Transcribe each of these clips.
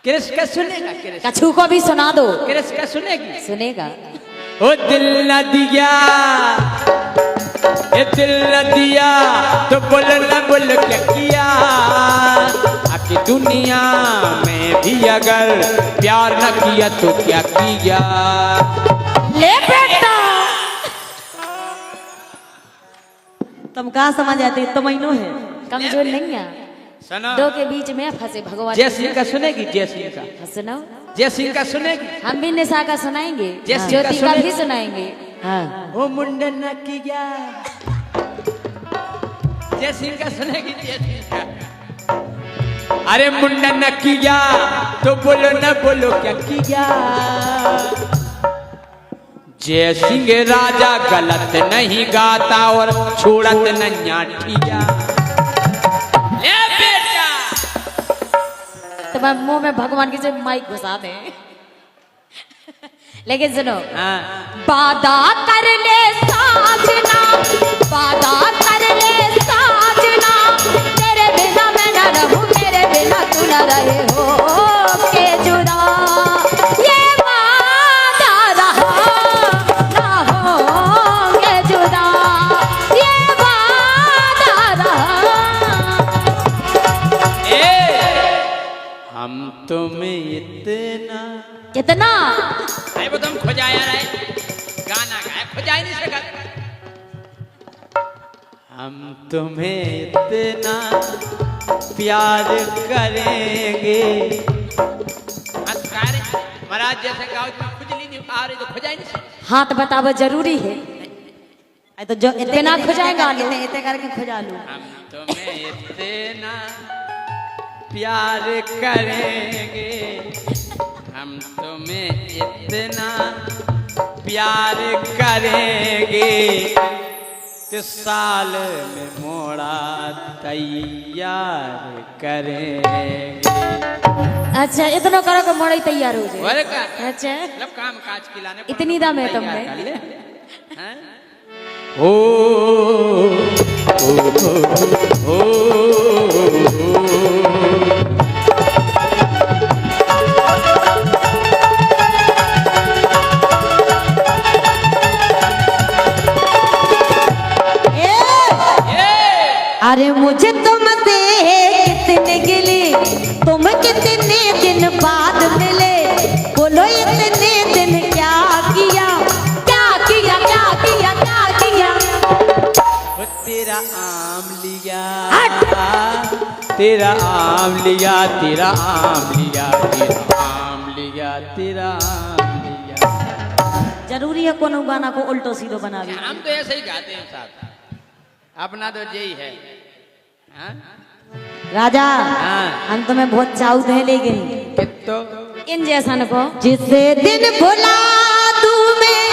कृष्ण का सुनेगा, कछु को भी सुना दो। कृष्ण का सुनेगी, सुनेगा। ओ दिल न दिया, ये दिल न दिया तो बोल न बोल क्या किया। आखिर दुनिया में भी अगर प्यार न किया तो क्या किया। ले बेटा तुम कहाँ समझ आते, तुम इनो है कमजोर नहीं है। दो के बीच में फंसे भगवान। जय सिंह का सुनेगी, जय सिंह का सुनाओ। जय सिंह का सुनेगी, हम भी निशा का सुनाएंगे, हाँ। ज्योति का भी सुनाएंगे। हाँ। वो मुंडन न किया। जय सिंह का सुनेगी, जय सिंह का। अरे मुंडन न किया तो बोलो न बोलो क्या किया। जय सिंह राजा गलत नहीं गाता और छोड़त नैया ठिया। ले बेटा तुम्हारे मुंह में भगवान की जो माइक घुसा दे। लेकिन सुनो, हाँ। वादा कर ले साजना, वादा कर ले साजना, तेरे बिना मैं न रहूं, मेरे बिना तू न रहे हो के जुदा। ये वादा रहा ना होंगे जुदा, ये वादा रहा। हम तुम्हें इतना कितना अरे वो तुम खुजाया रहे गाना गाया, खुजा ही नहीं सका। हम तुम्हें इतना प्यार करेंगे। महाराज जैसे गाँव में खुजली नहीं आ रही तो खुजा ही नहीं सका। हाथ बताओ जरूरी है तो जो इतना खुजाएगा इतने करके खुजा लो। हम तुम्हें इतना प्यार करेंगे, हम तुम्हें इतना प्यार करेंगे कि साल में मोड़ा तैयार करेंगे। अच्छा इतना करो कि मोड़ी तैयार हो जाए। अच्छा मतलब काम काज खिलाने इतनी दाम है तुमने। ओ ओ ओ अरे मुझे तुमसे कितने गिले, तुम कितने दिन बाद मिले, बोलो इतने दिन क्या किया, क्या किया, क्या किया, क्या किया। तेरा आम लिया, तेरा आम लिया, तेरा आम लिया, तेरा आम लिया, तेरा आम लिया। जरूरी है कोनो गाना को उल्टो सीधो बनावे। हम तो ऐसे ही गाते हैं साहब, अपना तो यही है। हाँ? राजा हाँ। हम तुम्हें बहुत चाहू थे, लेकिन तो इन जैसा न को जिस दिन भुला दूं मैं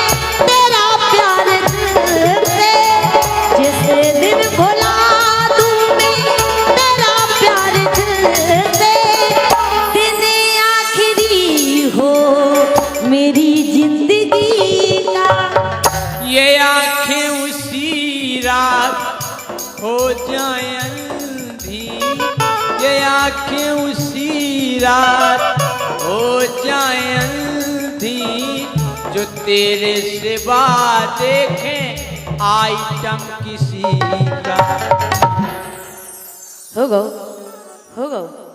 तेरा प्यार से, जिस दिन भुला दूं मैं तेरा प्यार से, दिन आखिरी हो मेरी जिंदगी का। ये आंखें उसी रात हो जाए अंधी, ये आंखें उसी रात हो जाए अंधी, जो तेरे सिवा देखें आइटम किसी का। हो गो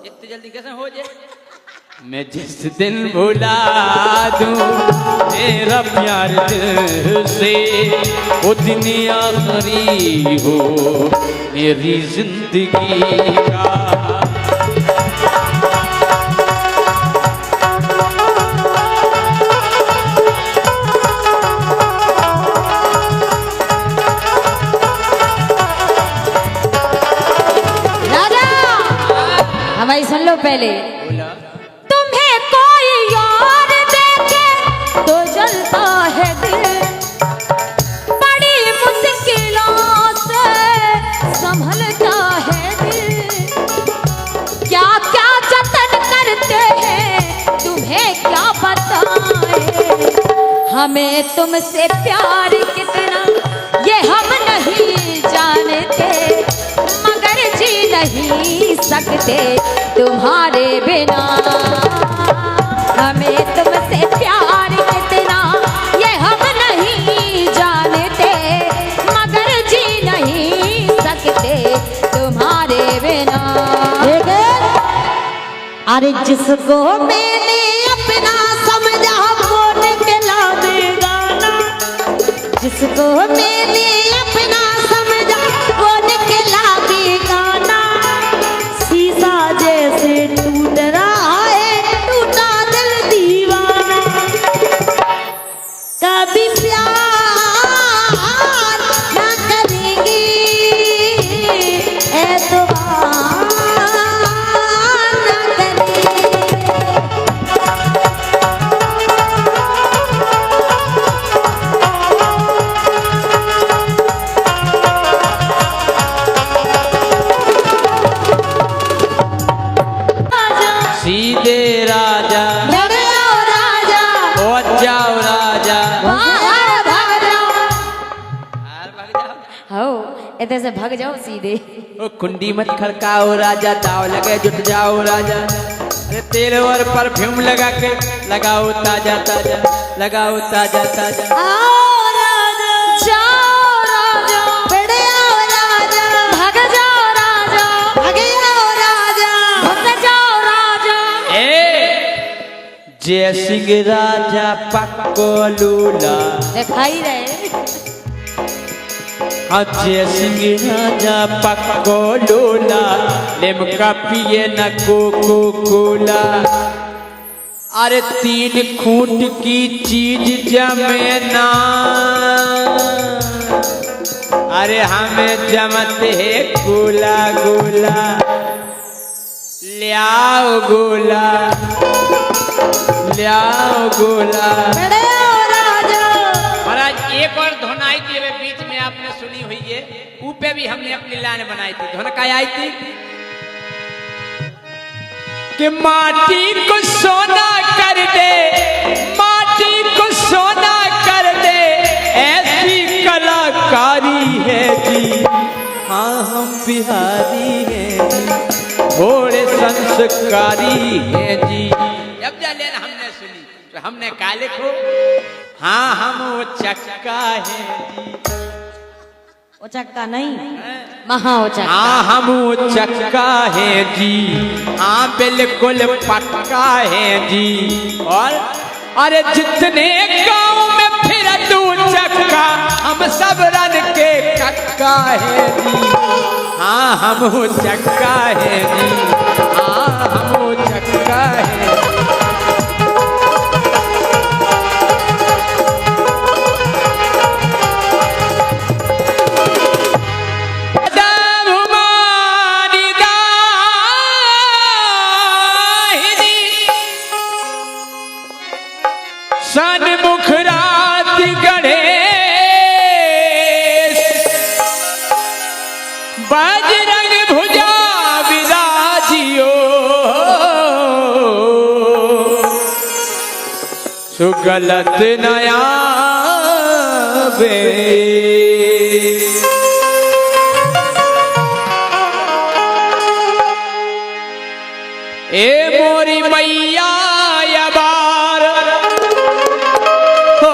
इतनी जल्दी कैसे हो जाए। मैं जिस दिन भुला दूं तेरा प्यार दिल से, वो दिन आखिरी हो मेरी जिंदगी का। राजा हमारी सुन लो पहले। बोला तुम्हें कोई और देखे तो जलता है दिल, बड़ी मुश्किलों से संभलता है दिल। क्या क्या जतन करते हैं तुम्हें क्या बताएं, हमें तुमसे प्यार कितना ये हम नहीं जानते, मगर जी नहीं सकते तुम्हारे बिना। अरे जिसको मैंने अपना समझा वो निकला बेगाना, जिसको मैंने अपना समझा वो निकला बेगाना। शीशा जैसे टूट रहा है टूटा दिल दीवाना। कभी प्यार ना करेंगे एतबार ना करेंगे। सीधे राजा लड़ जाओ राजा, पहुंच जाओ राजा। बाहर भाग जाओ। बाहर भाग जाओ। हो इधर से भाग जाओ सीधे। ओ कुंडी मत खड़काओ राजा, दाव लगे जुट जाओ राजा। अरे तेल और परफ्यूम लगा के लगाओ ताजा ताजा, लगाओ ताजा ताजा। आओ राजा, जाओ राजा, बढ़ आओ राजा, भाग जाओ राजा, भाग जाओ राजा, भाग जाओ राजा। जय सिंह राजा पक्को लूला, दिखाई रहे। जय सिंह राजा पक्को लूला, लिमका पिए न कोको कोला। अरे तीन खूंट की चीज जमे ना, अरे हमें जमते है गोला गोला। ले आओ गोला, ले आओ गोला। बढ़ आओ राजा। महाराज एक और धुन आई थी वे बीच में आपने सुनी हुई है, ऊपे भी हमने अपनी लाइन बनाई थी। धुन क्या आई थी कि माटी को सोना कर दे, माटी को सोना कर दे, ऐसी कलाकारी है जी। हाँ हम बिहारी हैं जी, बड़े संस्कारी हैं जी। जब जाले हमने सुनी तो हमने कहा लिखो, हाँ हम वो चक्का है जी। ओ चक्का नहीं, महा ओ चक्का। हाँ हम वो चक्का है जी, हाँ बिल्कुल पक्का है जी। और अरे जितने गांव में फिर तू चक्का, हम सब रन के कक्का है जी। हाँ हम वो चक्का है जी, हाँ हम वो चक्का है। सन्मुख रात गढ़े बजरंग भुजा विराजियो, सुगलत नया बे। ए मोरी मैया अबार, हो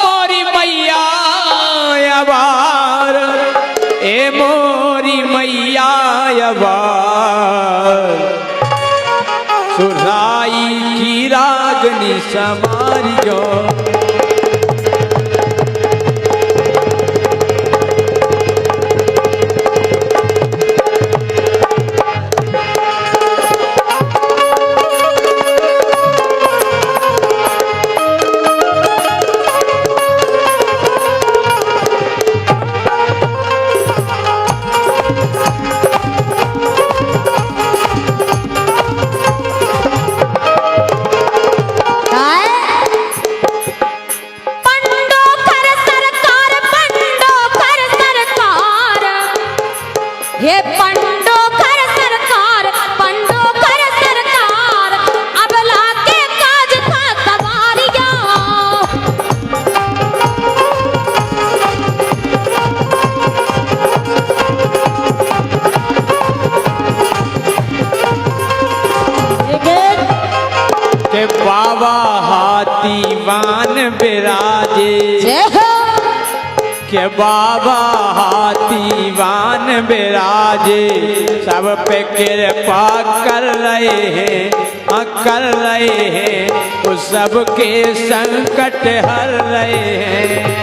मोरी मैया अबार, ए मोरी मैया अबार। सुराई की रागनी समारियो, हे पंडोकर सरकार, पंडोकर सरकार, अब लाके काज का सवारिया। के बाबा हाथी वान बिराजे, के बाबा हाथीवान विराजे, सब पे कृपा कर रहे हैं, कर रहे हैं, वो सबके संकट हर रहे हैं।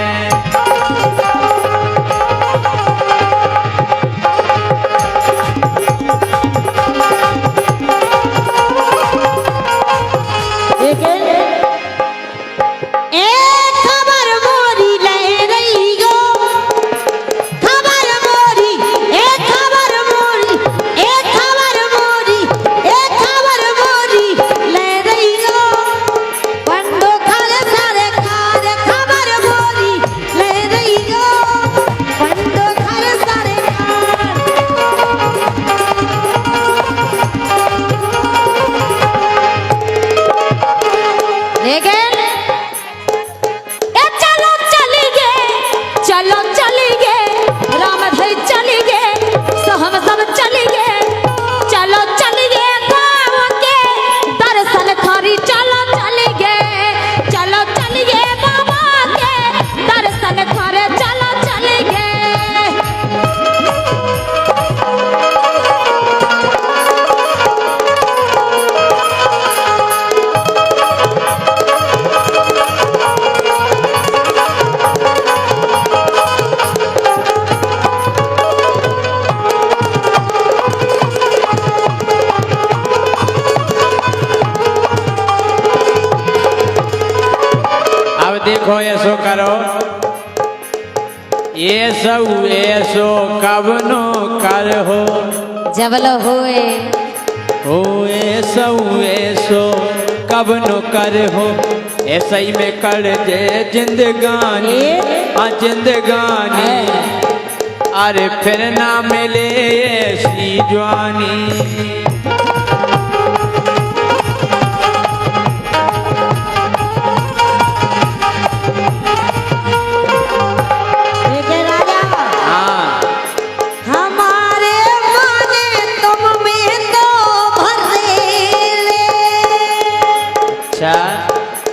देखो ऐसो करो, ऐसो कब नो कर हो, जबल होए हो ऐसो कब नो कर हो, ऐसा ही में कर दे जिंदगानी, जिंदगानी, अरे फिर ना मिले ऐसी जवानी।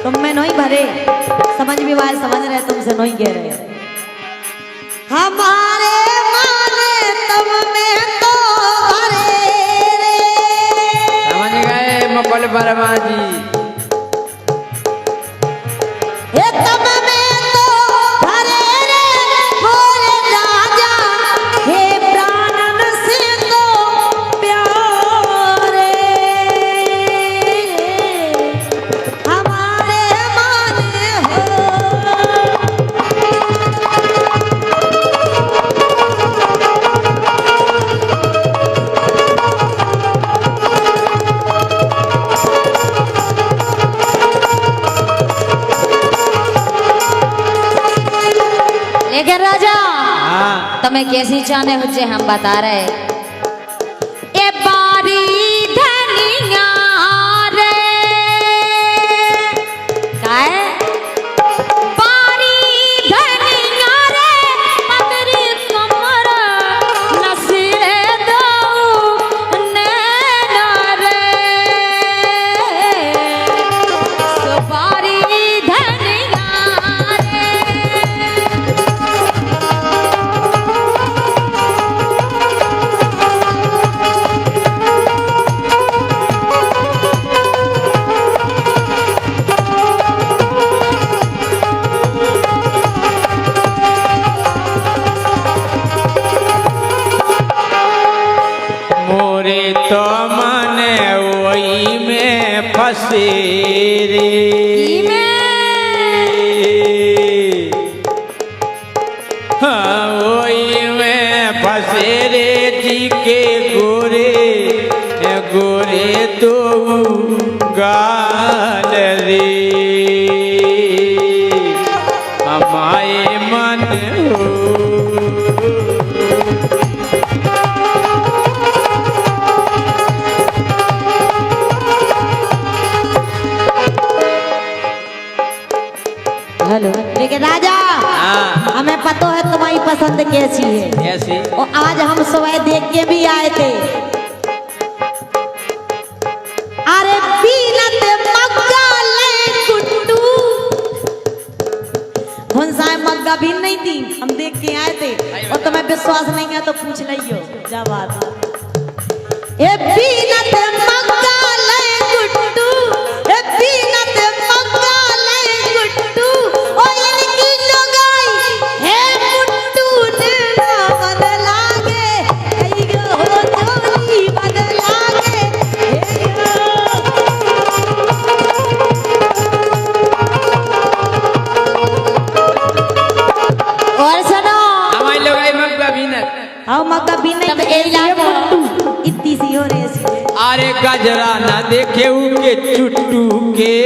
तुम में नहीं भरे, समझ भी बात समझ रहे, तुमसे नहीं कह रहे। हमारे माने तुम में तो भरे रे, समझ गए मपल वर्मा जी। ये तुम में तो भरे रे बोले राजा, हे प्राणन से तो प्यारे। लेकिन राजा तुम्हें कैसी चाहने हुए हम बता रहे। ए बारी धनिया रे काय बारी धनिया रे पतरी कमर नसीरे दो नैना रे, सो बारी धनिया रे। तो मने वही में फंसे रे, हाँ वही में फंसे रे जी के गोरे गोरे तो गाल रे, हमारे मन हो। हेलो, लेकिन राजा हमें पता है तुम्हारी पसंद कैसी है, कैसी? और आज हम सुबह देख के भी आए थे। अरे बीनत मग्गा ले कुट्टू, कौन सा मग्गा भी नहीं थी, हम देख विश्वास नहीं है तो पूछ लियो जवाब। ए बीनत मंगाले गुट्टू, ए बीनत मंगाले गुट्टू, ओ इनकी लुगाई है मुट्टू ने बदलागे, कईगो हो चोली बदलागे। और सुनो हमारे लोग आई मग्गा बीनत। हाँ मग्गा बीनत तब ए लागा। इतनी सी हो रही है। अरे गजरा ना देखे के चुट्टू के,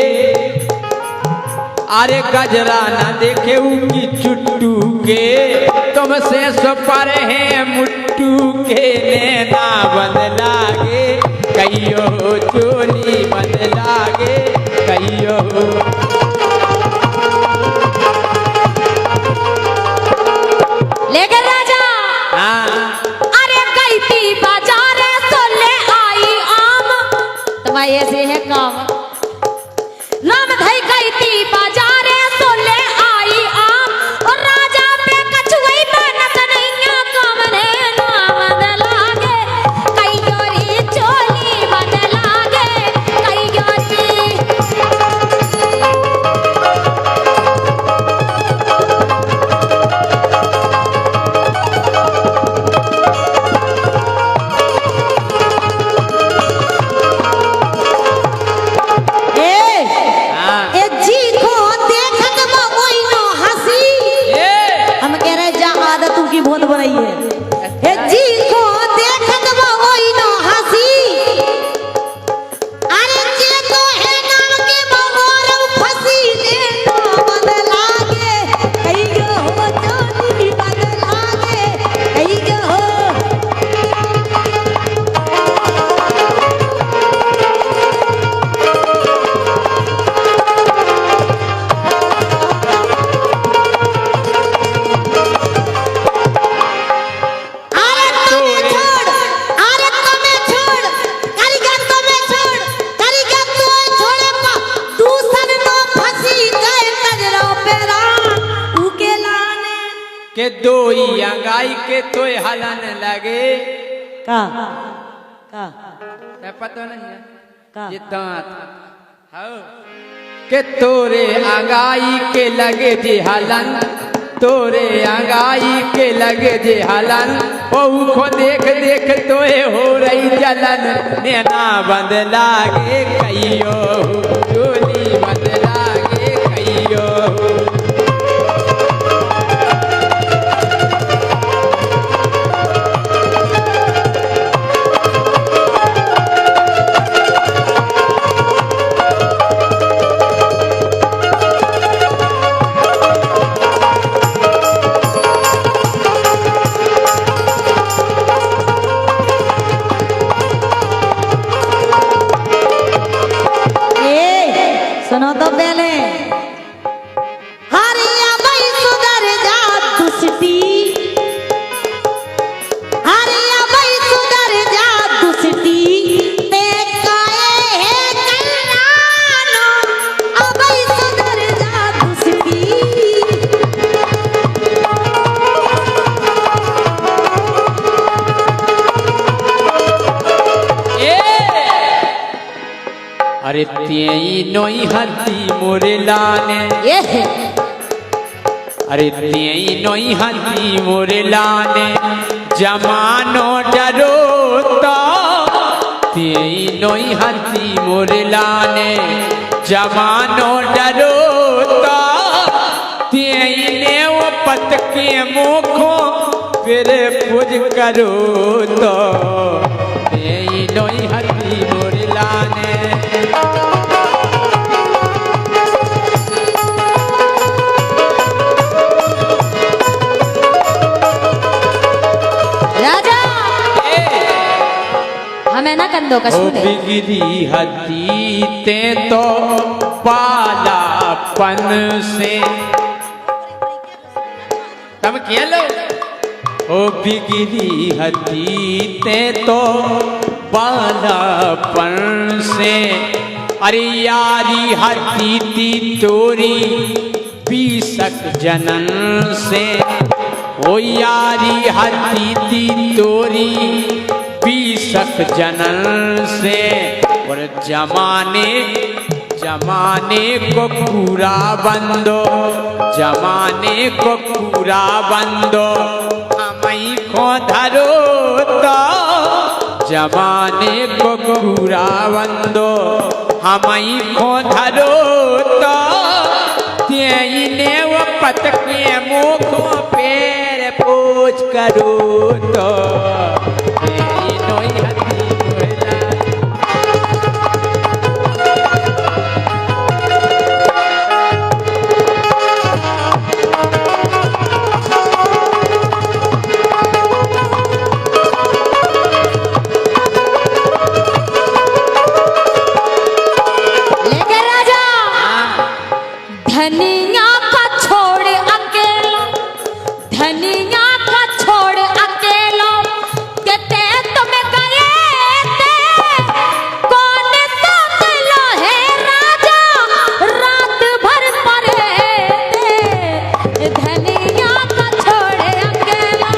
अरे गजरा ना देखे की चुट्टू के, तुमसे सो पर है मुट्टू के, नैना बदलागे कहियो चोली बदलागे कहियो। लेकिन राजा हाँ अरे गई थी बाजारे तो ले आई आम, तुम्हारे ऐसे है काम। राम धई गई थी बाजारे तो ले आई आम, और राजा पे कछुई बनत नैया काम ने ना बदलागे, कई गोरी चोली बदलागे कई गोरी। हाँ ए जी को देखत बा कोई नो हंसी, ए हम कह रहे जा आदतों की बहुत बुराई है। ए जी को देखत बा कोई नो हंसी, अरे जे तो है नाम के बगोर फंसी, ने तो बदलागे कईगो हो चोली बदलागे कईगो हो। अरे तुम्हें छोड़, अरे तुम्हें छोड़, करिगा तुम्हें छोड़, करिगा तू छोड़े पा, दूसर नो फंसी गए नजरों पे राम उके लाने। के दो ही अंगाई के तो हलन लगे, का पता नहीं है का ये दांत हाँ के तोरे अंगाई के लगे जे हलन, तोरे अंगाई के लगे जे हलन, ओहू को देख देख तोए हो रही जलन, नैना बंद लागे कहियो चोली बंद लागे कहियो। ए सुनो तो पहले, हरिया भाई सुधर जा दुष्टी, हरिया भाई सुधर जा दुष्टी, ते काए है कल्याणो, अबई सुधर जा दुष्टी। अरे तेई नोई हल्दी मोरे लाने, ये है अरे तेई नोई हल्दी मोरे लाने, जमानो डरोता, तेई नोई हल्दी मोरे लाने, जमानो डरोता, तेई ने वो पत के मुखो फिर पूज करो तो, तेई नोई हल्दी मोरे लाने। राजा हमें ना कंदो ओ कछु दे। बिगड़ी हती ते तो पालापन से तम किया लो, ओ बिगड़ी हती ते तो पालापन से, अरे यारी हती ती तोरी पीसक जनन से, ओ यारी हती तोरी बीसक जनन से, और जमाने को पूरा बंदो, जमाने को पूरा बंदो, हमें को धरो तो, जमाने को पूरा बंदो, हमें को धरो तो, तेने वो पतके मुखों पैर पोछ करो तो, धनिया का छोड़ अकेला, धनिया का छोड़ अकेला, कहते तुम्हें गए थे, कौन सामला है राजा, रात भर पड़े थे, धनिया का छोड़ अकेला।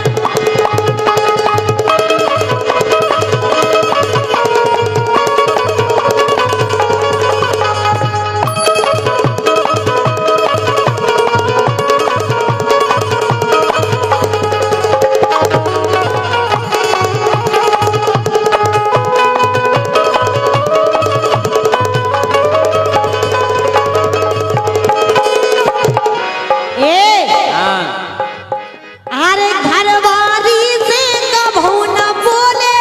अरे घरवाली से कभू न बोले,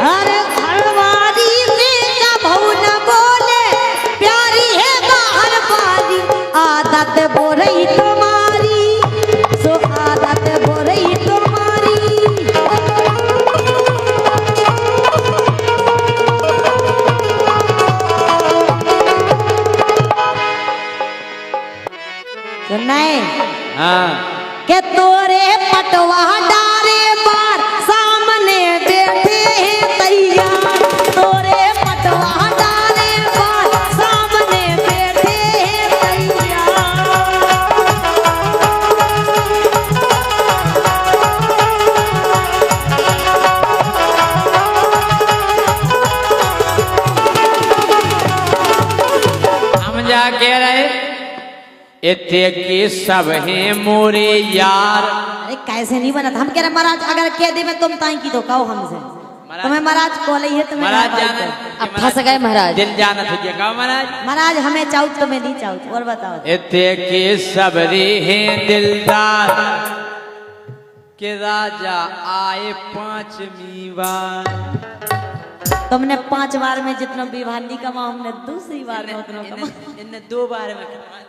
अरे घरवाली से कभू न बोले, प्यारी है बाहर वाली, आदत बोरई तुम्हारी, सो आदत बोरई तुम्हारी। सुनाए के तोरे पटवा डारे बार सामने बैठे हैं तैयार, तोरे पटवा डारे बार सामने बैठे हैं हम जा कह रहे इतने के सब हैं मोरे यार। अरे कैसे नहीं बना था? हम कह रहे महाराज अगर कह दे मैं तुम ताई की तो कहो हमसे, तुम्हें महाराज कॉल है, तुम्हें महाराज जाना, अब फंस गए महाराज, दिल जाना था क्या कहो महाराज? महाराज हमें चाहू तुम्हें नहीं चाहू, और बताओ। इतने के सबरे हैं दिलदार, के राजा आए 5वीं बार। तुमने 5 बार में जितना विवाह नहीं कमा, हमने दूसरी बार में उतना कमा। इन्हें 2 बार में कमा,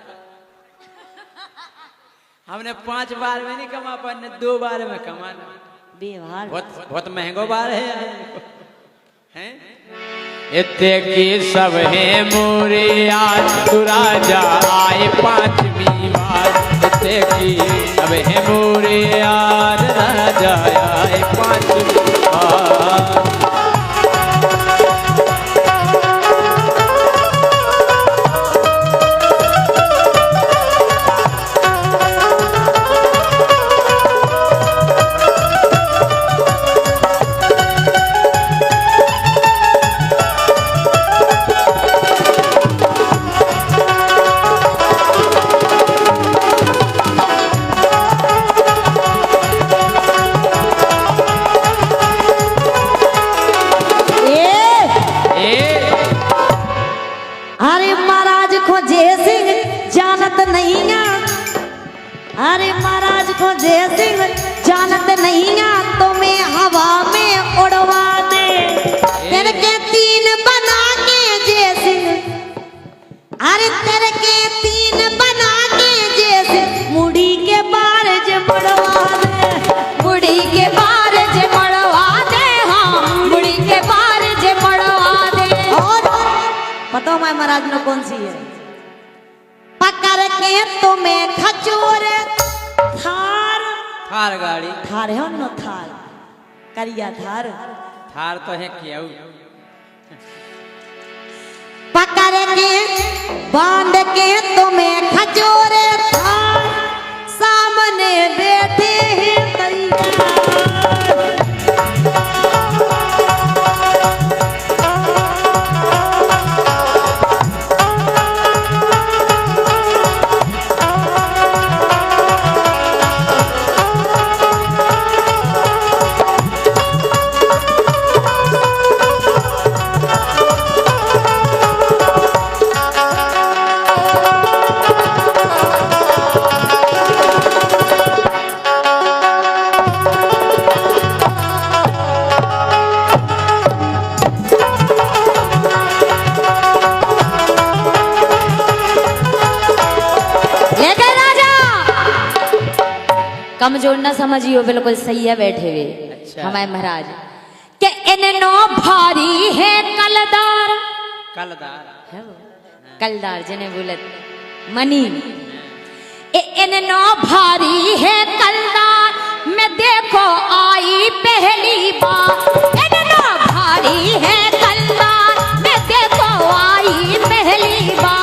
हमने 5 बार में नहीं कमा पाए, 2 बार में कमाना। व्यवहार बहुत महंगो बार है, हैं? इतने की सब है मोरे आज, तू राजा आए 5वीं बार। इतने की सब है मोरे आज, राजा आए 5वीं बार। अरे महाराज को जय सिंह जानत नहीं ना, तुम्हें हवा में उड़वा दे, तेरे के 3 बना के जय सिंह, अरे तेरे के 3 बना के जय सिंह, मुड़ी के बार जे मुड़वा दे, मुड़ी के बार जे मड़वा दे, हाँ मुड़ी के बार जे मड़वा दे। और पता है महाराज ने कौन सी है? पकड़ के तुम्हें खचोर थार, थार गाड़ी, थार है न थार, करिया थार, थार तो है क्या? पकड़ के बांध के तुम्हें खचोर थार, सामने बे कमजोर ना समझियो, बिल्कुल सही है बैठे हुए। अच्छा। हमारे महाराज के इनो भारी है कलदार, कलदार कलदार जिन्हें बोले मनी, इनो भारी है कलदार, मैं देखो आई पहली बार। इनो भारी है कलदार, मैं देखो आई पहली बार।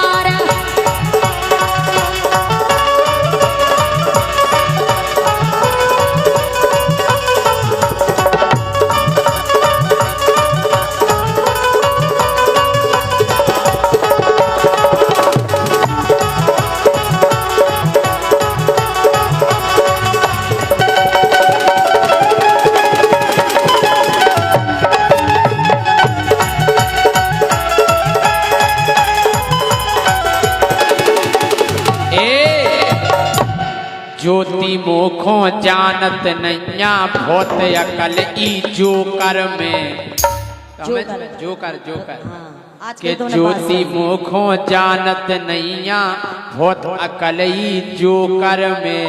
ज्योति मोखों जानत नैया भूत अकल ई जोकर में। जोकर आज के तुमने ज्योति बात मोखों जानत नैया भूत अकल ई जोकर में।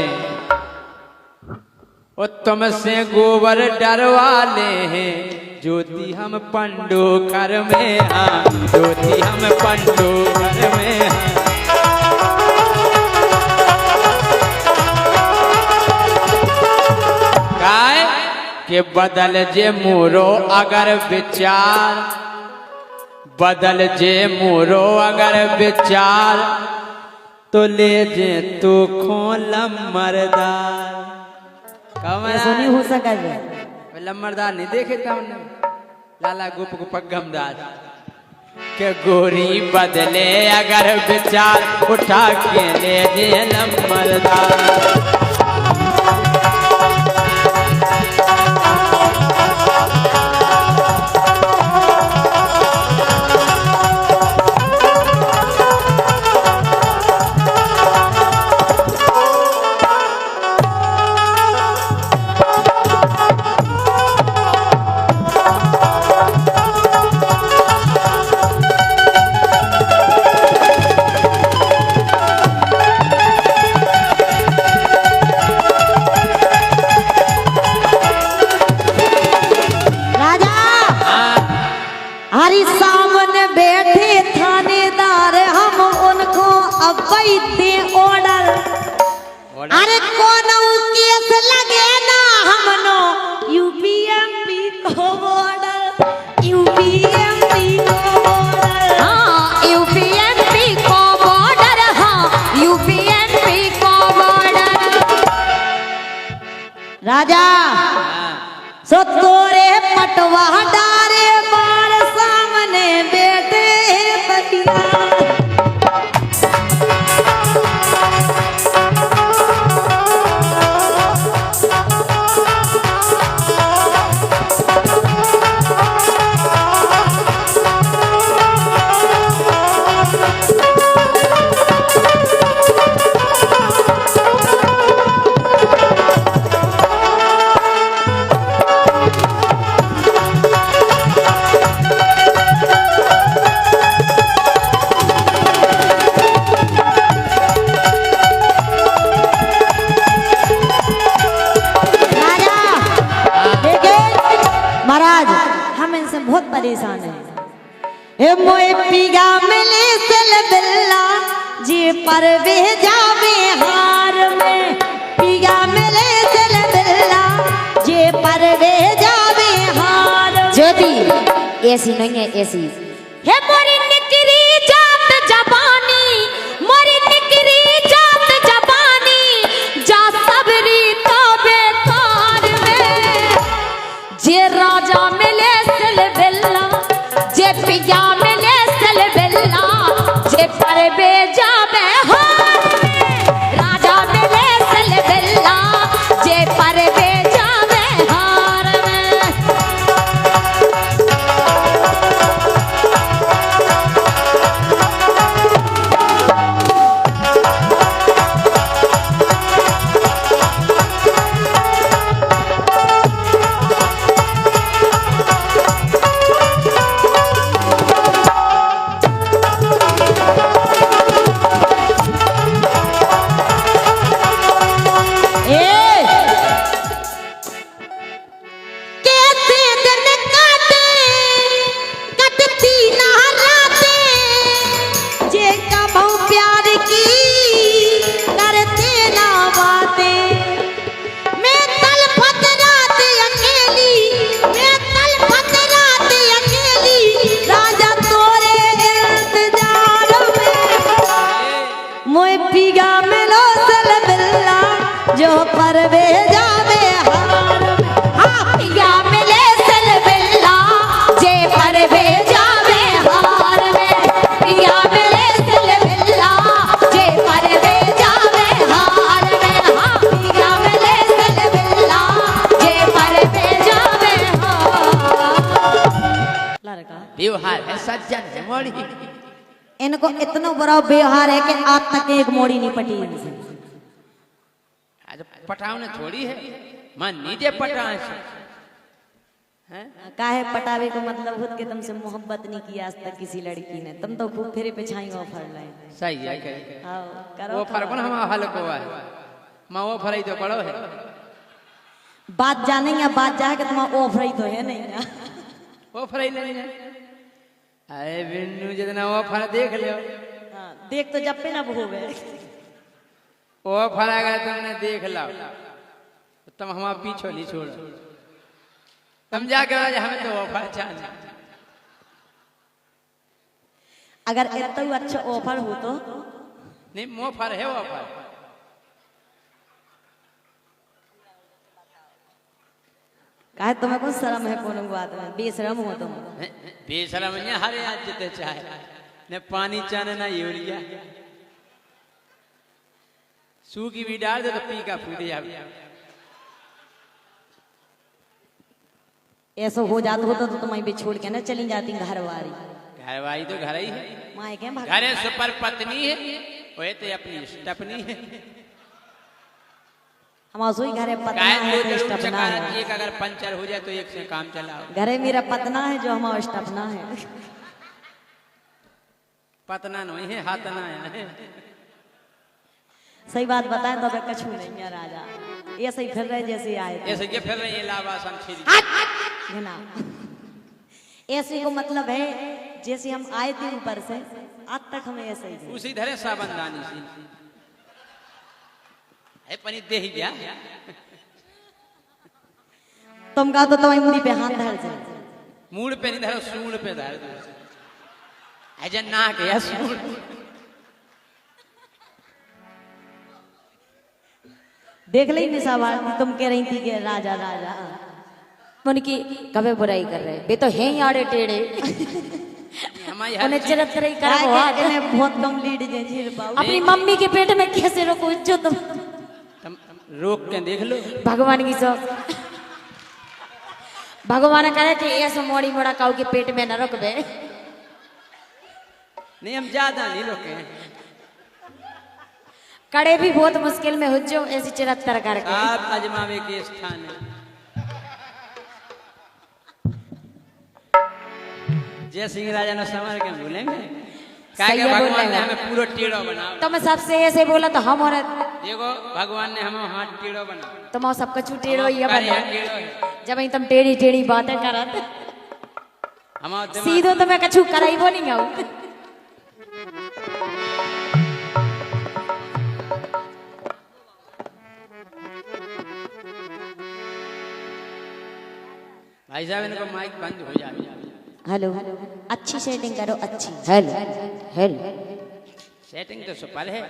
ओ तुमसे गोबर डरवा ले हैं ज्योति हम पंडोकर में। हाँ ज्योति हम पंडोकर में। हाँ के बदल जे मोरो अगर विचार, बदल जे मोरो अगर विचार, तो ले जे तो खोलम मरदार। सुनी हो सके लम्बरदार नहीं देखे था हमने, लाला गुप गुपगमदार के गोरी बदले अगर विचार, उठा के ले जे लम्बरदार। हमारी सामने बैठे थानेदार, हम उनको अबई दे ऑर्डर। अरे कौन केस लगे ना हमनो यूपीएमपी को बॉर्डर, यूपीएमपी को बॉर्डर। हाँ यूपीएमपी को बॉर्डर, हाँ यूपीएमपी को बॉर्डर। राजा सो तोरे पटवा डारे बार सामने बैठे बतिया। महाराज हम इनसे बहुत परेशान हैं। मोए पीगा मिले सल बिल्ला जे पर वे जावे हार में। पीगा मिले सल बिल्ला जे पर वे जावे हार। ज्योति ऐसी नहीं है, ऐसी है मोरी निकरी जात जबानी, मोरी निकरी जात जबानी, जा सबरी तो बेकार में। जे राजा मिले सल बिल्ला, जे पिया मिले सल बिल्ला, जे परबे जावे हार में। राजा मिले सल बिल्ला, जे परबे जावे हार में। मोड़ी। इनको इतना बुरा व्यवहार है कि आज तक एक मोड़ी नहीं पटी इनसे। आज पटाव ने थोड़ी है, मां नीचे पटा है। काहे पटावे को मतलब खुद के तुमसे मोहब्बत नहीं की आज तक किसी लड़की ने। तुम तो खूब फेरे पे छाई ऑफर लाए। सही है। हाँ करो। वो फर्क ना हम हल को है, मां वो फराई तो पड़ो है। बात जाने या बात जाए कि तुम्हारा ऑफर ही तो है नहीं ना। वो फराई नहीं है। अरे बिन्नू जितना वो फर देख लियो। हाँ, देख तो जब पे ना हो गए। वो फरागा तुमने देख लो, तुम हमारा पीछे नहीं छोड़ो। तुम जाके हमें तो ऑफर चाहिए। अगर इतना अच्छा ऑफर हो तो नहीं, मोफर है ऑफर। काहे तुम्हें कौन शर्म है कोनो बात में? बेशरम हो तुम। बेशरम नहीं, हरे आज जिते चाहे न पानी चाहे ना यूरिया। सूखी भी डाल दे तो पी का फूट जाए। ऐसा हो जाता होता तो तुम्हें भी छोड़ के ना चली जाती घरवारी। घरवारी तो घर ही है, माँ के घरे सुपर पत्नी है, वो तो अपनी स्टपनी है। हमारा सोई घरे पतना है तो स्टपना है। एक अगर पंचर हो जाए तो एक से काम चलाओ। घरे मेरा पतना है जो हमारा स्टपना है। पतना नहीं है, हाथना है। सही बात बताएं तो अब कछु नहीं है राजा। ऐसे ही फिर रहे जैसे आए थे। ऐसे ये फिर रहे हैं लावासन छिड़ी। है ना? ऐसे को मतलब है जैसे हम आए थे ऊपर से आज तक हमें ऐसे ही है। उसी धरे साबंदानी सी है पनी दे ही गया। तुम कहा तो तुम्हारी मुड़ी पे हाथ धर जाए। मूड पे नहीं धरो, सूंड पे धर दो। ऐसे ना के सूंड। देख ली निशा भारती, तुम कह रही थी कि राजा राजा उनकी कभी बुराई कर रहे वे तो हैं ही आड़े टेढ़े। हमारी उन्हें चिरत रही कर वो राजा ने बहुत कम लीड दे झील पाओ। अपनी मम्मी के पेट में कैसे रोको जो तुम रोक के देख लो। भगवान की सब भगवान करे कि ऐसे मोड़ी मोड़ा काऊ के पेट में न रोकबे। नहीं हम ज्यादा नहीं रोके। कड़े भी बहुत मुश्किल में हुज्जो ऐसी चिरत्तर करके। आप अजमावे के स्थान है। जय सिंह राजा ने समर के भूलेंगे। सही भगवान ने हमें पूरा टेढ़ो बनाओ। तो मैं सबसे ऐसे बोला तो हम और देखो भगवान ने हमें हाथ टेढ़ो बनाओ। तुम और सबका छू टेढ़ो ही बना है। जब तुम टेढ़ी टेढ़ी बातें करत हमारा सीधो तो मैं कछु कराई वो नहीं आऊ। भाई साहब इनको माइक बंद हो जाए। हेलो अच्छी सेटिंग करो अच्छी। हेलो हेलो सेटिंग तो सुपर है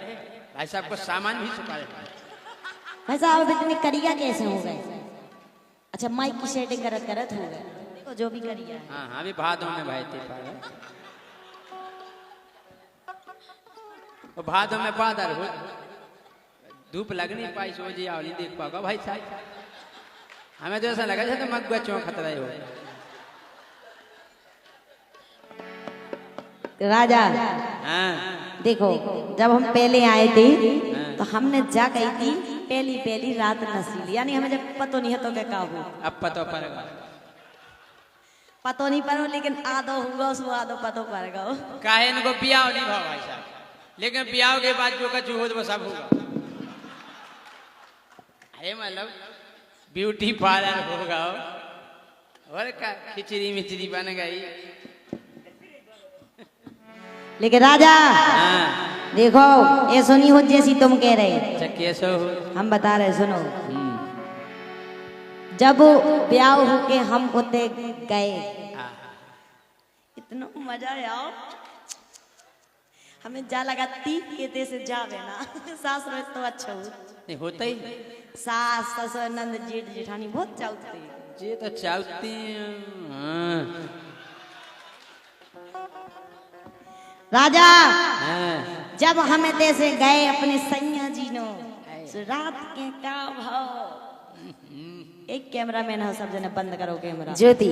भाई साहब को सामान भी सुपर है। भाई साहब इतने करिया कैसे हो गए? अच्छा माइक की सेटिंग करत करत हो गए। देखो जो भी करिया है। हाँ हाँ भी भादों में भाई थे पागल। और भादों में बादल हो, धूप लग नहीं पाई, सो जी आओ नहीं देख पाओगा भाई साहब। हमें तो ऐसा लगा जैसे मगुआ चौंक खतरा हो। राजा हाँ देखो जब हम पहले आए थे तो हमने जा गई थी पहली पहली रात नसीली, यानी हमें जब पतो नहीं है तो क्या हो। अब पतो पड़ेगा। पतो नहीं पड़ो लेकिन आधो हुआ सो आधो पतो पड़ेगा। काहे इनको पियाओ नहीं भाव भाई साहब, लेकिन पियाओ के बाद जो कछु हो तो सब होगा। अरे मतलब ब्यूटी पार्लर होगा और का खिचड़ी मिचड़ी बन गई। लेकिन राजा हाँ। देखो ये सुनी हो जैसी तुम कह रहे। अच्छा कैसे हो? हम बता रहे सुनो। जब ब्याह होके हम होते गए इतना मजा आया। हमें जा लगा ती कहते से जावे ना सास रहे तो अच्छा हो नहीं होता ही। सास ससुर नंद जेठ जेठानी बहुत चाहते। ये तो चाहती हैं। राजा हाँ। जब हमें तैसे गए अपने सैया जी नो रात के का भाव एक कैमरामैन है, सब जने बंद करो कैमरा। ज्योति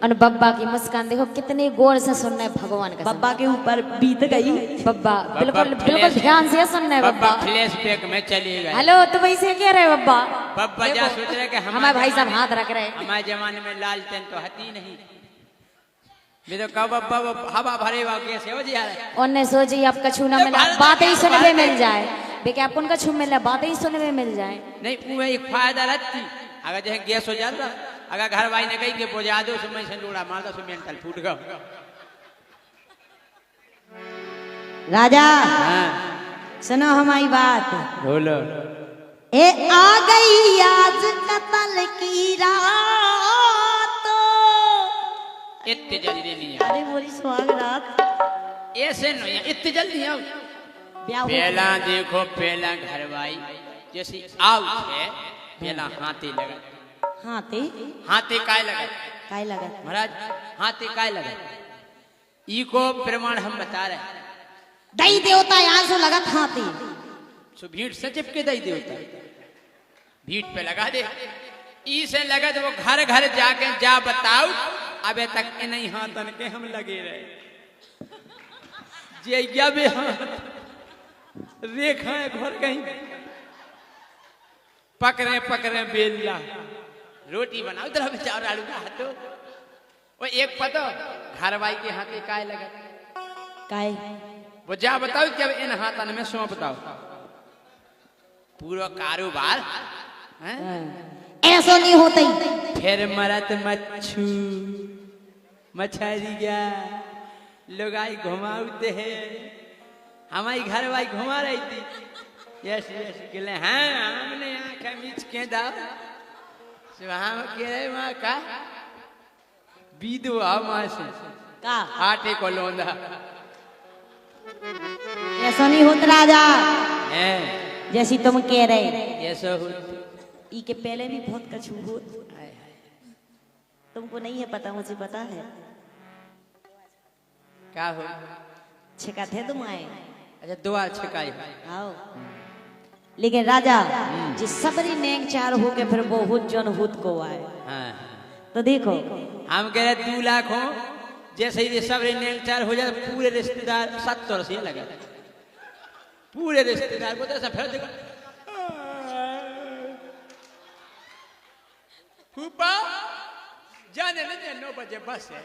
और बब्बा की मुस्कान देखो कितनी गौर से सुनना है भगवान का। बब्बा के ऊपर बीत गई। बब्बा बिल्कुल बिल्कुल ध्यान से सुनना है बब्बा बब्बा। फ्लैशबैक में चली गई। हेलो तो वैसे कह रहे बब्बा। बब्बा जा सोच रहे कि हमारे भाई साहब हाथ रख रहे। हमारे जमाने में लालटेन तो हती नहीं। मैं तो कब बब्बा हवा भरे वाके से हो जा रहा है। उन्हें सोची आप कछु ना मिला, बातें ही सुनने में मिल जाए। बेके आप उनका छू मिल बातें ही सुनने में मिल जाए। नहीं वो एक फायदा रहती। अगर जैसे गैस हो जाता, अगर घर वाली ने कही कि बुझा दो समय से लोड़ा मार दो मेंटल फूट गया। राजा हाँ सुनो हमारी बात। बोलो। ए आ गई आज कत्ल की रात। इतनी जल्दी नहीं है। अरे बोली सुहाग रात ऐसे नहीं है, इतनी जल्दी आओ। ब्याह हो पहला देखो पहला घरवाई जैसी आउ है, पहला हाथी लगा। हाथी हाथी काय लगा? काय लगा? महाराज हाथी काय लगा? ई को प्रमाण हम बता रहे हैं। दई देवता यहाँ से लगा हाथी। सो भीड़ से चिपके दई देवता भीड़ पे लगा दे। ई से लगा तो वो घर घर जाके जा बताओ अबे तक नहीं हाथन के हम लगे रहे। जे बे हाथ रेखा घर कहीं पकड़े पकड़े बेलला रोटी बनाओ इधर बेचार आलू का हाथो। वो एक पतो घरवाई के हाथे काय लगा? काय वो जा बताओ कि अब इन हाथन में सौंप बताओ पूरा कारोबार हैं? ऐसा नहीं होता ही। फिर मरत मच्छू मछरी गया लोग आई घुमाते हैं। हमारी घरवाई घुमा रही थी। यस यस कहले हाँ हमने आँखें मीच के दाओ हम कह रहे वहाँ का बीदो माँ से का आटे को लोंदा ऐसा नहीं होता राजा है। जैसी तुम कह रहे। ऐसा हो ई के पहले भी बहुत कछु हो। तुमको नहीं है पता, मुझे पता है। क्या हो? छिका थे तुम आए। अच्छा दुआ छिकाई आओ। लेकिन राजा जिस सबरी नेक चार हो के फिर बहुत जन हुत को आए। हाँ तो देखो हम कह रहे 2 लाख हो जैसे ही सब नेचार हो जाए पूरे रिश्तेदार 70 से लगा पूरे रिश्तेदार को तो फिर देखो फूफा जाने नहीं 9 बजे बस है।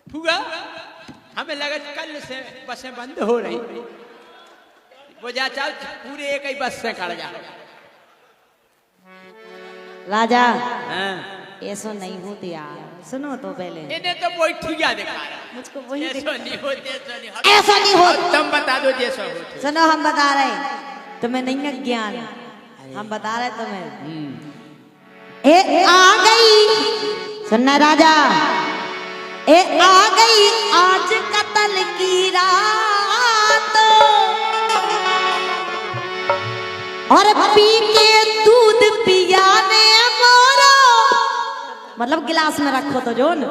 फूफा हमें लगा कल से बसें बंद हो रही वो जा चाल पूरे एक ही बस से काट जा। राजा हाँ ऐसा नहीं होते यार, सुनो तो पहले। इन्हें तो वही ठिया दिखा रहा। मुझको वही ऐसा नहीं होते, ऐसा ऐसा नहीं होता। तुम बता दो जैसा होते। सुनो हम बता रहे तुम्हें नहीं है ज्ञान, हम बता रहे तुम्हें। ए आ गई सुनना राजा, ए आ गई आज कत्ल की रात और पी के दूध पिया ने मोरो, मतलब गिलास में रखो तो जो न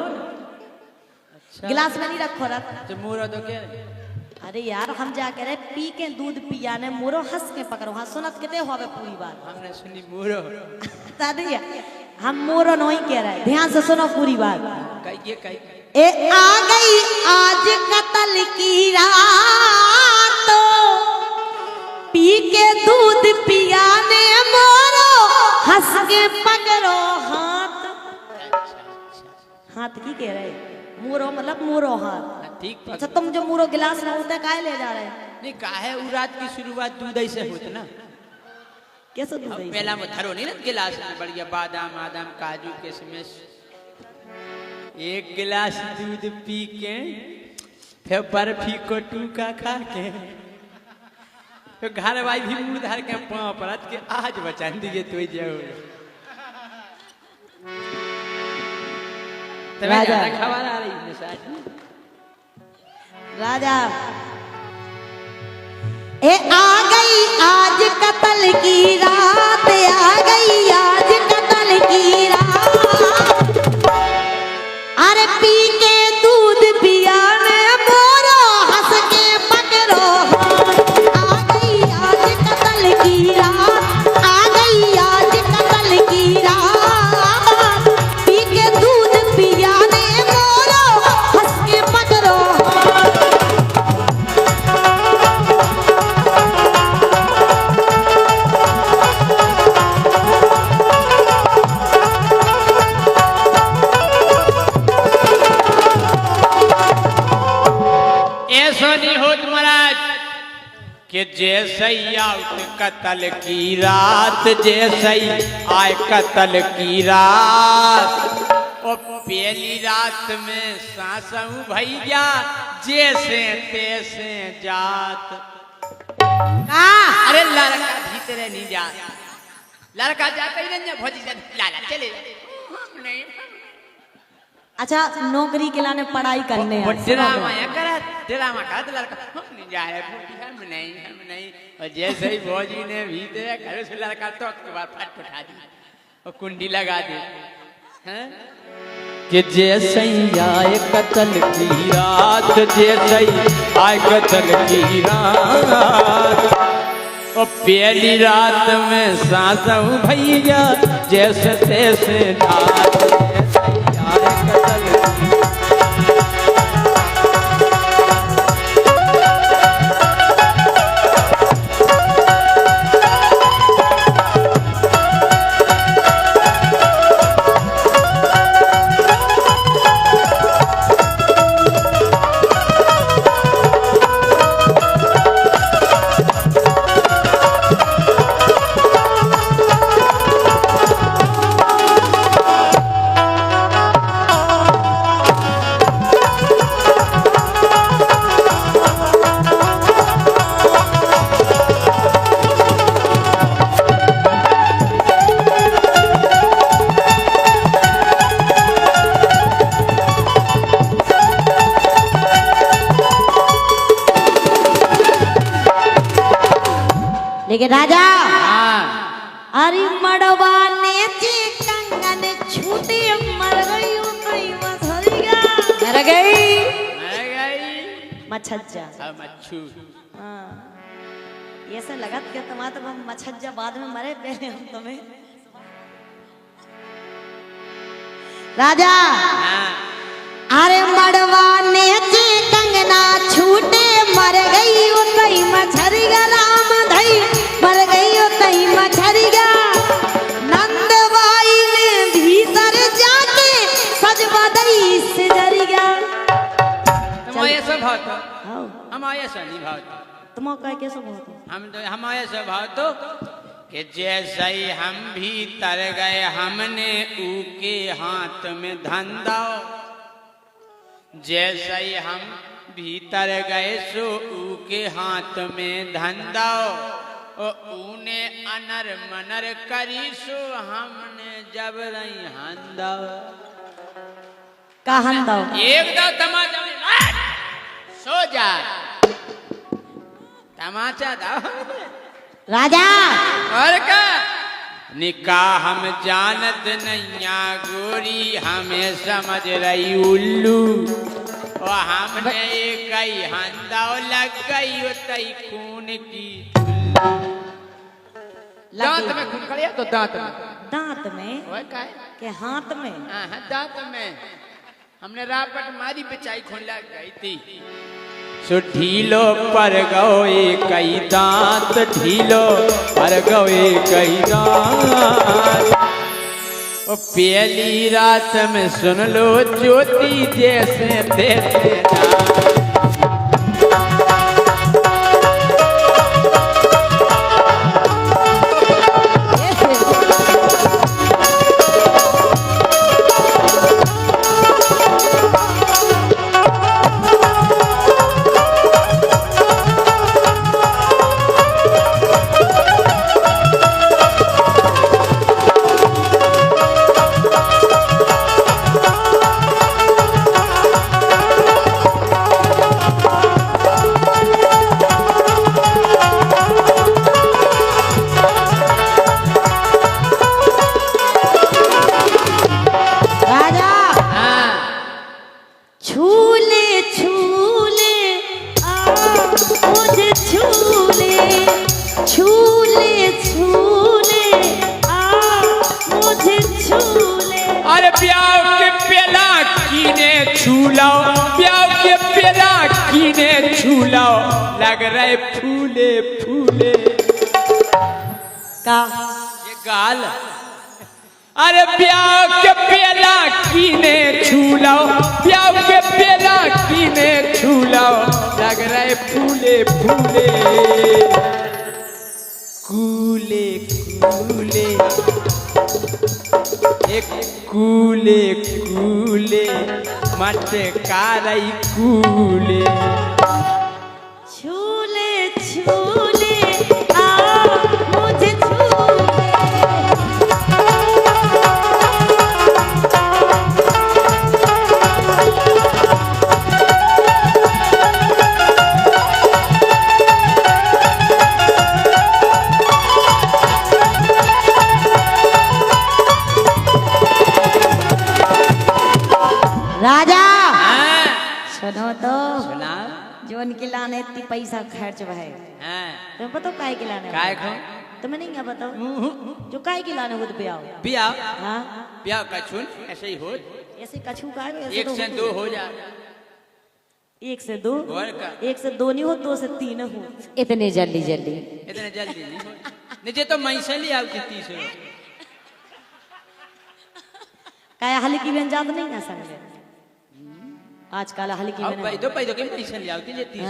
गिलास में नहीं रखो रख तो मोरो तो क्या? अरे यार हम जा कह रहे पी के दूध पिया ने मोरो हंस के पकड़ो। हाँ सुनत कितने हो पूरी बात हमने सुनी मोरो दादी हम मोरो नहीं कह रहे, ध्यान से सुनो पूरी बात। कहिए ए आ गई आज कत्ल की रात पी के दूध पिया ने मोरो हंस के पकड़ो हाथ। हाथ की कह रहे मोरो मतलब मोरो हाथ। ठीक अच्छा तुम जो मोरो गिलास में होता है काहे ले जा रहे हैं? नहीं काहे उ रात की शुरुआत दूध से होत ना। कैसे दूध है? पहला में धरो नहीं ना गिलास में बढ़िया बादाम आदाम काजू किशमिश एक गिलास दूध पी के फिर बर्फी को टूका खा के तो घर वाई भी मुंह धर के पाँव परत के आज बचा दिए तो जाओ राजा खबर आ रही है राजा ए आ गई आज कत्ल की रात, आ गई आज कत्ल की रात अरे पी के दूध पिया ने मोरो हंस के पकड़ो हाथ। आ गई आज कत्ल की रात, आ गई आज ऐसा नहीं होत महाराज कि जैसे ही आउट कतल की रात, जैसे ही आए कतल की रात, और पहली रात में सासू भैया जैसे तैसे जात। अरे लड़का भीतर नहीं जा, लड़का जाता ही नहीं, भौजी से लाला चले नहीं। अच्छा नौकरी के लाने पढ़ाई करने ड्रामा ड्रामा का तो लड़का हम नहीं जा रहे, हम नहीं। और जैसे ही भौजी ने भीतर घर से लड़का तो के बाद फट उठा दी और कुंडी लगा दी कि जैसे ही आए कतल की रात, जैसे ही आए कतल की रात, और पहली रात में सासू भैया जैसे तैसे जात, जैसे ही आए कतल की। लेकिन राजा अरे मड़वाने के कंगन छूटे मर गई मर गई मच्छज्जा मच्छू। हाँ ये से लगत के तुम्हारा तो मच्छज्जा बाद में मरे पहले हम तुम्हें राजा। अरे मड़वाने के कंगना छूटे मर गई वो कई मछरिया राम धई मर गई वो कई मछरिया। नंदबाई ने भीतर जाके सजवा दई से डरिया। हमारे स्वभाव तो हमारे से नहीं भाव तुम कह कैसे भाव हम तो हमारे स्वभाव तो कि जैसे ही हम भीतर गए हमने ऊके हाथ में धंधा, जैसे ही हम भीतर गए सो ऊके हाथ में धंधा, और ऊने अनर मनर करी सो हमने जब रही हंदा। का हंदा एक दो तमाचा सो जा तमाचा दो राजा। और का निकाह हम जानत नैया गोरी हमें समझ रही उल्लू, और हमने एक ही हंदा लग गई उतई खून की। दांत में खून करिया तो दांत में वो का के हाथ में दांत में हमने रापट मारी बेचाई खून लग गई थी। सो ढीलो पर गए कई दांत, ढीलो पर गए कई दांत। ओ पहली रात में सुन लो ज्योति जैसे तैसे जात। लग रहे फूले फूले का ये गाल। अरे प्याव के पेला कीने छूलाओ, प्याव के पेला कीने छूलाओ, लग फूले कूले कूले एक कूले कूले मटकारई कूले छूले छूले आओ मुझे छूले राजा हाँ सुनो तो सुना जोन के लाने इतनी पैसा खर्च है हाँ तुम्हें पता काय के लाने काय खो तुम्हें नहीं क्या बताओ जो काय के लाने खुद पे आओ बिया हाँ बिया का चुन ऐसे ही हो ऐसे कछू का एक से दो हो जा एक से दो और का एक से दो नहीं हो दो से तीन हो इतने जल्दी जल्दी इतने जल्दी नहीं हो नीचे तो मैं से ले आती 30 काय हल्की व्यंजन नहीं ना समझे आजकल हल्की अब पैदो के मैं से ले आती जे 30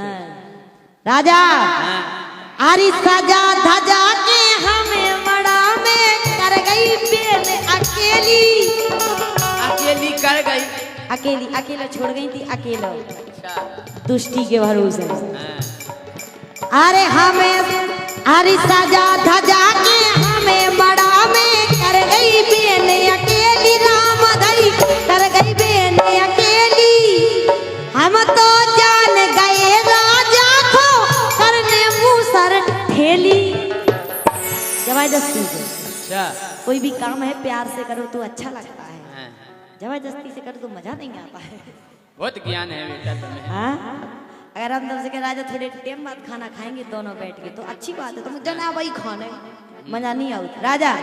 राजा हाँ अरे सजा धजा के हमें मड़ा में कर गई बेल अकेली अकेली कर गई अकेली अकेला छोड़ गई थी अकेला अच्छा दुष्टि के भरोसे हाँ अरे हमें अरे सजा धजा के हमें मड़ा में कर गई बेल अकेली राम धई कर गई बेल अकेली हम तो जान गए राजा को करने मुंह सर ठेली जबरदस्ती से अच्छा कोई भी काम है प्यार से करो तो अच्छा लगता है हाँ जबरदस्ती से करो तो मजा नहीं आता है बहुत ज्ञान है बेटा तुम्हें हाँ अगर हम तुमसे के राजा थोड़े टाइम बाद खाना खाएंगे दोनों बैठ के तो अच्छी बात है तुम जना वही खाने मजा नहीं आता राजा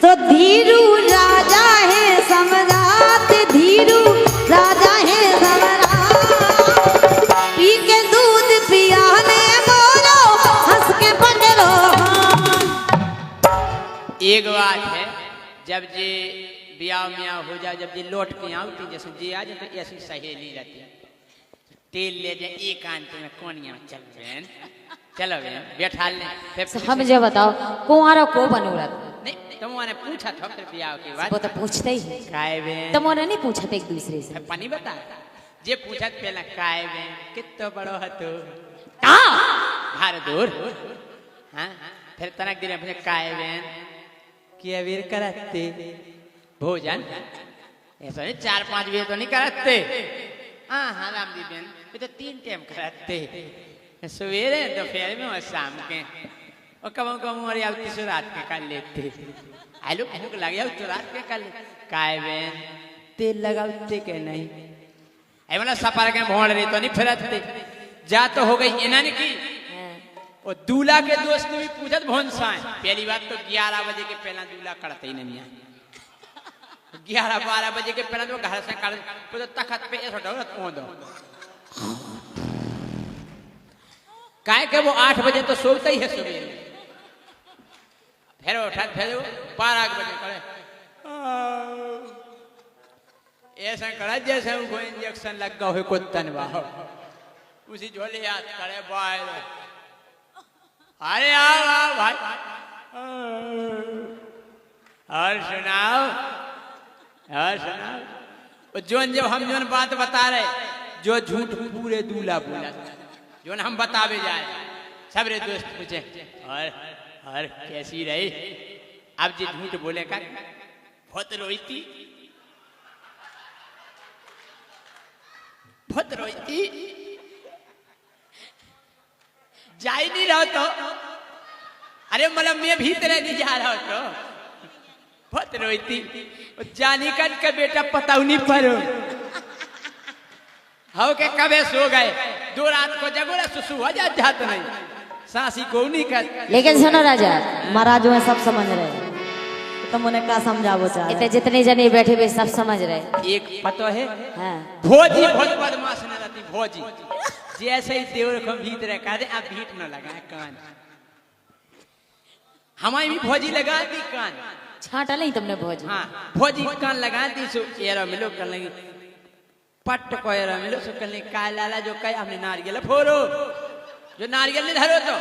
तो धीरू राजा है सम्राट धीरू राजा है सम्राट पी के दूध पियाने बोलो हंस के पकड़ो एक बात है जब जे ब्याह म्याह हो जाए जब जे लौट के आती जैसे जे आ जाए तो ऐसी सहेली रहती है तेल ले जाए एकांत में कोनिया में चल बहन चलो बहन बैठा ले फिर मुझे बताओ कुंवारा को बनूरत नहीं तुमने पूछा था फिर ब्याह के बाद वो तो पूछते ही काय बहन तुमने नहीं पूछा था एक दूसरे से पानी बता जे पूछा पहला काय बहन कितो बड़ो हतो भार दूर हाँ फिर तनक दिन पूछे काय बहन कि अबीर करते भोजन ऐसा नहीं 4-5 बजे तो नहीं करते हाँ हाँ राम दी बहन ये तो 3 टाइम करते सवेरे दोपहर में और शाम के और कब और आवती सो रात के कर लेते आलू भूख लग जाओ तो रात के कर ले काय बहन तेल लगाते के नहीं ऐ मतलब सफर के भोड़ रही तो नहीं फिरते जा तो हो गई इन्होंने की और दूल्हा के दोस्त भी पूछत भोंसाए पहली बात तो 11 बजे के पहला दूल्हा करते ही नहीं 11-12 बजे के पहला तो घर से कर तो तखत पे ऐसा डरत पहुंच दो काय के वो 8 बजे तो सोता ही है सुबह फिर उठा फिर 12 बजे करे ऐसा करा जैसे उनको इंजेक्शन लग गया हो कुत्तन बाहो उसी झोले याद करे बाय अरे आओ भाई और सुनाओ जोन जब हम जोन बात बता रहे जो झूठ पूरे दूल्हा बोला जोन हम बतावे जाए सबरे दोस्त पूछे और कैसी रही अब जी झूठ बोले का बहुत रोईती जा ही नहीं रहा तो अरे मतलब मैं भीतर नहीं जा रहा तो बहुत रोईती जानी कर के बेटा पता नहीं पड़ो हो के कबे सो गए 2 रात को जगोला सुसु हो जात नहीं सासी को नहीं कर लेकिन सुनो राजा महाराज जो है सब समझ रहे हैं तुम उन्हें क्या समझावो चाह इतने जितने जने बैठे हुए सब समझ रहे एक पता है हाँ भोजी बहुत बदमाश न रहती भोजी जैसे ही देवर को भीतर कह दे अब भीट न लगाए कान हमारी भी भोजी लगा दी कान छाटा नहीं तुमने भोज हाँ भोजी कान लगा दी सो एरा मिलो कर लेंगे पट को एरा मिलो सो कर लेंगे काय लाला जो कहे हमने नारियल फोड़ो जो नारियल नहीं धरो तो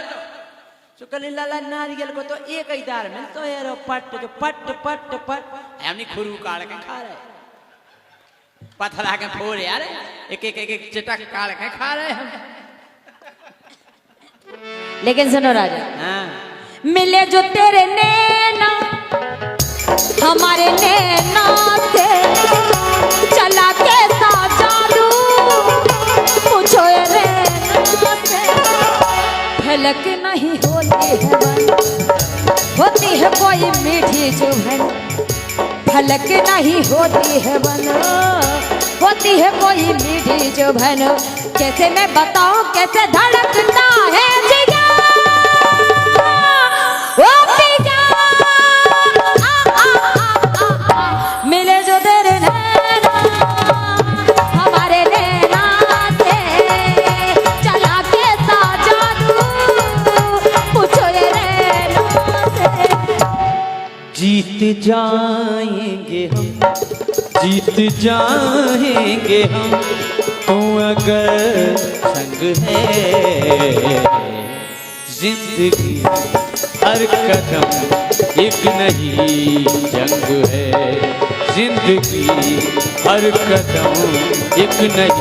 सुकली लाला नारियल को तो एक ही दार में तो यार पट जो पट पट पट हमने खुरू काट के खा रहे पथरा के फोड़ यार एक एक एक, एक चटक काट के खा रहे हम। लेकिन सुनो राजा, हाँ मिले जो तेरे नैना हमारे नैना से चला कैसा जादू पूछो ये नैना से झलक नहीं होती है वन होती है कोई मीठी चुभन झलक नहीं होती है वन होती है कोई मीठी चुभन कैसे मैं बताऊं कैसे धड़कता है जिगर ओ पिया मिले जो तेरे नैना हमारे नैना से चला कैसा जादू पूछो ये नैना से। जीत जाएंगे हम जीत जाएंगे हम तू अगर संग है जिंदगी हर कदम एक नई जंग है जिंदगी हर कदम एक नई